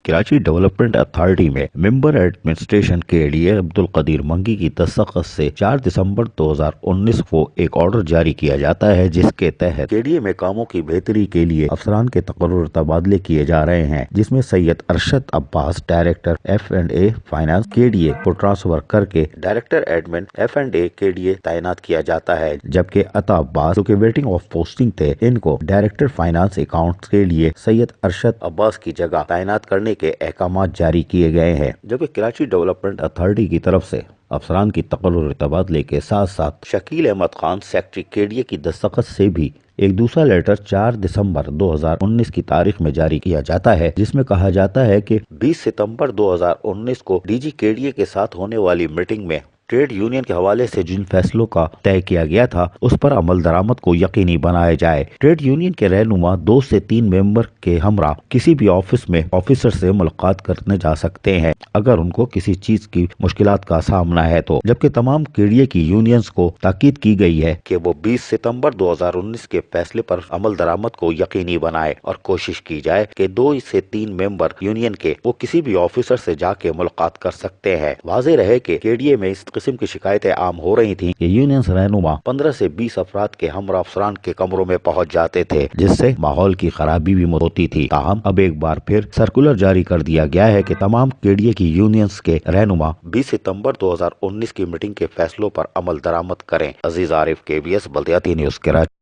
Karachi development authority में member administration के लिए अब्दुल कदीर मंगी की दस्तखत से 4 दिसंबर 2019 को एक ऑर्डर जारी किया जाता है, जिसके तहत केडीए में कामों की बेहतरी के लिए अफसरान के तकर्रुर तबादले किए जा रहे हैं, जिसमें Syed Arshad Abbas director F&A finance KDA को ट्रांसफर करके डायरेक्टर एडमिन F&A केडीए तैनात किया जाता है, जबकि अता अब्बास जो कि वेटिंग ऑफ पोस्टिंग थे, इनको डायरेक्टर फाइनेंस अकाउंट्स के लिए सैयद अरशद अब्बास की जगह तैनात करने के अहकामात जारी किए गए हैं। जबकि कराची डेवलपमेंट अथॉरिटी की तरफ से अफसरान की तकर्रुर तबादले के साथ साथ शकील अहमद खान सेक्रेटरी केडीए की दस्तखत से भी एक दूसरा लेटर 4 दिसंबर 2019 की तारीख में जारी किया जाता है, जिसमें कहा जाता है कि 20 सितंबर 2019 को डीजी केडीए के साथ होने वाली मीटिंग में ट्रेड यूनियन के हवाले से जिन फैसलों का तय किया गया था, उस पर अमल दरामद को यकीनी बनाया जाए। ट्रेड यूनियन के रहनुमा 2 से 3 मेंबर के हमरा किसी भी ऑफिस में ऑफिसर से मुलाकात करने जा सकते हैं अगर उनको किसी चीज की मुश्किलात का सामना है तो, जबकि तमाम केडीए की यूनियंस को ताकीद की गई है कि वो 20 सितंबर 2019 के फैसले पर अमल दरामद को यकीनी बनाए और कोशिश की जाए कि 2 से 3 मेंबर यूनियन के वो किसी भी ऑफिसर से जाके मुलाकात कर सकते हैं। वाज़ेह रहे कि केडीए में इस किस्म की शिकायतें आम हो रही थीं कि यूनियन रहनुमा 15 से 20 अफराद के हमरा अफसरान के कमरों में पहुंच जाते थे, जिससे माहौल की खराबी भी होती थी। ताहम अब एक बार फिर सर्कुलर जारी कर दिया गया है कि तमाम केडीए की यूनियंस के रहनुमा 20 सितंबर 2019 की मीटिंग के फैसलों पर अमल दरामद करें। अजीज आरिफ, KBS बल्दियाती न्यूज़, कराची।